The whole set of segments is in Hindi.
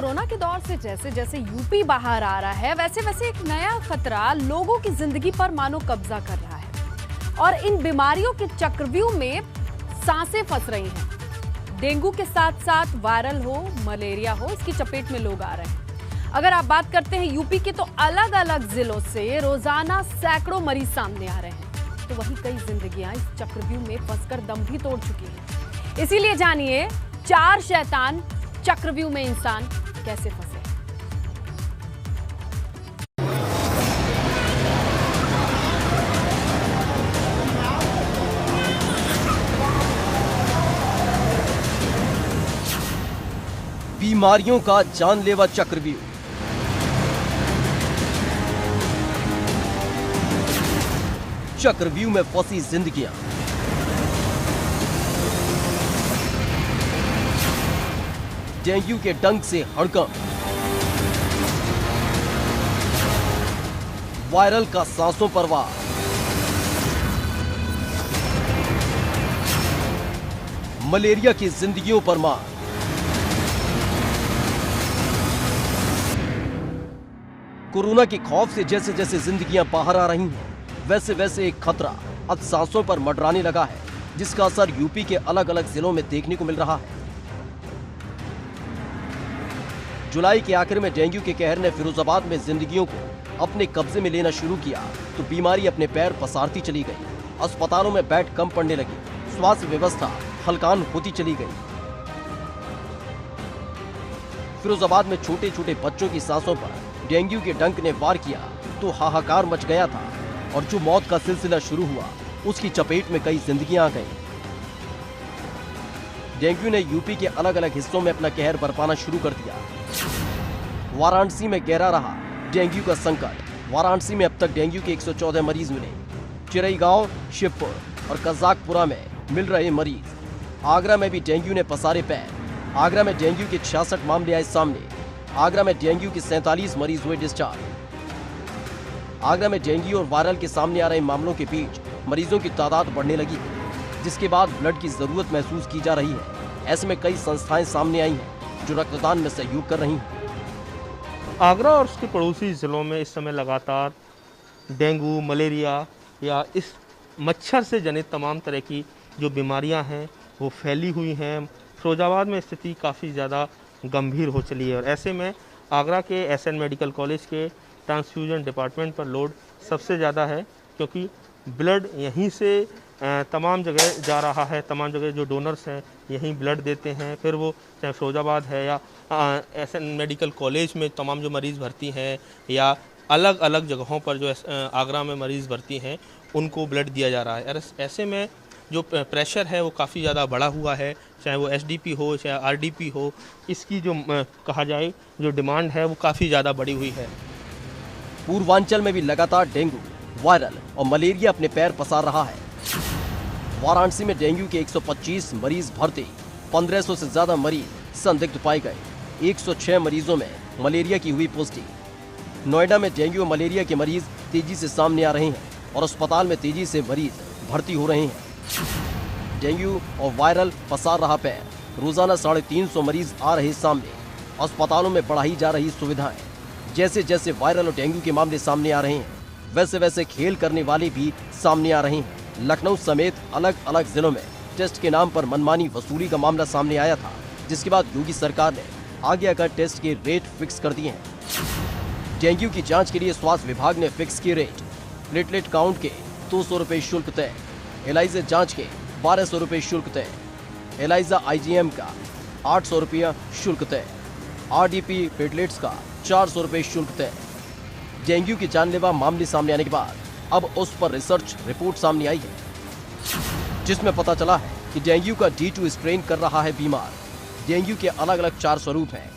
कोरोना के दौर से जैसे जैसे यूपी बाहर आ रहा है, वैसे वैसे एक नया खतरा लोगों की जिंदगी पर मानो कब्जा कर रहा है और इन बीमारियों के चक्रव्यूह में सांसें फंस रही हैं। डेंगू के साथ साथ वायरल हो, मलेरिया हो, इसकी चपेट में लोग आ रहे हैं। अगर आप बात करते हैं यूपी के, तो अलग अलग जिलों से रोजाना सैकड़ों मरीज सामने आ रहे हैं, तो वहीं कई जिंदगियां इस चक्रव्यूह में फंसकर दम भी तोड़ चुकी हैं। इसीलिए जानिए 4 शैतान चक्रव्यूह में इंसान कैसे फंसे। बीमारियों का जानलेवा चक्रव्यूह। चक्रव्यूह में फंसी जिंदगियां। डेंगू के डंक से हड़कंप, वायरल का सांसों पर वार, मलेरिया की जिंदगियों पर मार। कोरोना के खौफ से जैसे जैसे जिंदगियां बाहर आ रही हैं, वैसे वैसे एक खतरा अब सांसों पर मंडराने लगा है, जिसका असर यूपी के अलग अलग जिलों में देखने को मिल रहा है। जुलाई के आखिर में डेंगू के कहर ने फिरोजाबाद में जिंदगियों को अपने कब्जे में लेना शुरू किया तो बीमारी अपने पैर पसारती चली गई। अस्पतालों में बेड कम पड़ने लगी, स्वास्थ्य व्यवस्था हलकान होती चली गई। फिरोजाबाद में छोटे छोटे बच्चों की सांसों पर डेंगू के डंक ने वार किया तो हाहाकार मच गया था और जो मौत का सिलसिला शुरू हुआ उसकी चपेट में कई जिंदगियां आ गईं। डेंगू ने यूपी के अलग अलग हिस्सों में अपना कहर बरपाना शुरू कर दिया। वाराणसी में गहरा रहा डेंगू का संकट। वाराणसी में अब तक डेंगू के 114 मरीज मिले। चिरईगांव, शिवपुर और कजाकपुरा में मिल रहे मरीज। आगरा में भी डेंगू ने पसारे पैर। आगरा में डेंगू के 66 मामले आए सामने। आगरा में डेंगू के 47 मरीज हुए डिस्चार्ज। आगरा में डेंगू और वायरल के सामने आ रहे मामलों के बीच मरीजों की तादाद बढ़ने लगी है, जिसके बाद ब्लड की जरूरत महसूस की जा रही है। ऐसे में कई संस्थाएं सामने आई हैं जो रक्तदान में सहयोग कर रही हैं। आगरा और उसके पड़ोसी जिलों में इस समय लगातार डेंगू, मलेरिया या इस मच्छर से जनित तमाम तरह की जो बीमारियां हैं वो फैली हुई हैं। फिरोजाबाद में स्थिति काफ़ी ज़्यादा गंभीर हो चली है और ऐसे में आगरा के एसएन मेडिकल कॉलेज के ट्रांसफ्यूजन डिपार्टमेंट पर लोड सबसे ज़्यादा है, क्योंकि ब्लड यहीं से तमाम जगह जा रहा है। तमाम जगह जो डोनर्स हैं यहीं ब्लड देते हैं। फिर वो चाहे फिरोजाबाद है या एसएन मेडिकल कॉलेज में तमाम जो मरीज़ भर्ती हैं या अलग अलग जगहों पर जो आगरा में मरीज़ भर्ती हैं उनको ब्लड दिया जा रहा है। ऐसे में जो प्रेशर है वो काफ़ी ज़्यादा बढ़ा हुआ है, चाहे वो एसडीपी हो चाहे आरडीपी हो। इसकी जो कहा जाए जो डिमांड है वो काफ़ी ज़्यादा बढ़ी हुई है। पूर्वांचल में भी लगातार डेंगू, वायरल और मलेरिया अपने पैर पसार रहा है। वाराणसी में डेंगू के 125 मरीज भर्ती, 1500 से ज्यादा मरीज संदिग्ध पाए गए। 106 मरीजों में मलेरिया की हुई पुष्टि। नोएडा में डेंगू और मलेरिया के मरीज तेजी से सामने आ रहे हैं और अस्पताल में तेजी से मरीज भर्ती हो रहे हैं। डेंगू और वायरल पसार रहा पैर। रोजाना 350 मरीज आ रहे सामने। अस्पतालों में बढ़ाई जा रही सुविधाएं। जैसे जैसे वायरल और डेंगू के मामले सामने आ रहे हैं, वैसे वैसे खेल करने वाले भी सामने आ रहे हैं। लखनऊ समेत अलग अलग जिलों में टेस्ट के नाम पर मनमानी वसूली का मामला सामने आया था, जिसके बाद योगी सरकार ने आगे आकर टेस्ट के रेट फिक्स कर दिए हैं। डेंगू की जांच के लिए स्वास्थ्य विभाग ने फिक्स किए रेट। प्लेटलेट काउंट के 200 रुपए शुल्क तय। एलाइजा जांच के 1200 रुपए शुल्क तय। एलाइजा आईजीएम का 800 रुपया शुल्क तय। आरडीपी प्लेटलेट्स का 400 रुपए शुल्क तय। डेंगू के जानलेवा मामले सामने आने के बाद अब उस पर रिसर्च रिपोर्ट सामने आई है, जिसमें पता चला है कि डेंगू का D2 स्ट्रेन कर रहा है बीमार। डेंगू के अलग अलग 4 स्वरूप हैं: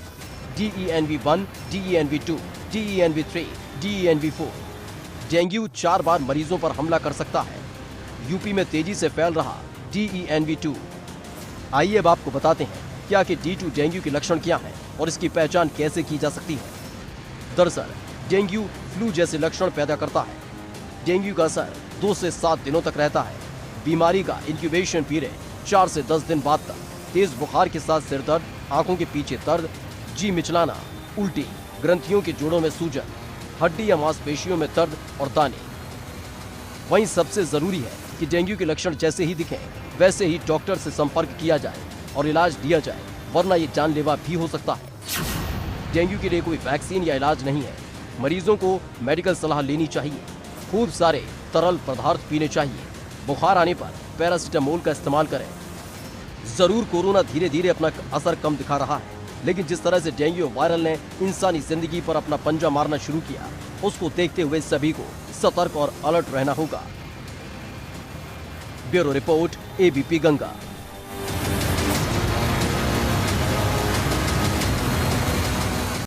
DENV1, DENV2, DENV3, DENV4। Dengue 4 बार मरीजों पर हमला कर सकता है। यूपी में तेजी से फैल रहा DENV2। आइए अब आपको बताते हैं क्या कि D2 डेंगू के लक्षण क्या हैं और इसकी पहचान कैसे की जा सकती है। दरअसल डेंगू फ्लू जैसे लक्षण पैदा करता है। डेंगू का असर 2 से 7 दिनों तक रहता है। बीमारी का इंक्यूबेशन पीरियड 4 से 10 दिन बाद तक। तेज बुखार के साथ सिर दर्द, आंखों के पीछे दर्द, जी मिचलाना, उल्टी, ग्रंथियों के जोड़ों में सूजन, हड्डी या मांसपेशियों में दर्द और दाने। वहीं सबसे जरूरी है कि डेंगू के लक्षण जैसे ही दिखें वैसे ही डॉक्टर से संपर्क किया जाए और इलाज दिया जाए, वरना ये जानलेवा भी हो सकता है। डेंगू के लिए कोई वैक्सीन या इलाज नहीं है। मरीजों को मेडिकल सलाह लेनी चाहिए। खूब सारे तरल पदार्थ पीने चाहिए। बुखार आने पर पैरासीटामोल का इस्तेमाल करें। जरूर कोरोना धीरे धीरे अपना असर कम दिखा रहा है, लेकिन जिस तरह से डेंगू वायरल ने इंसानी जिंदगी पर अपना पंजा मारना शुरू किया, उसको देखते हुए सभी को सतर्क और अलर्ट रहना होगा। Bureau report, ABP Ganga.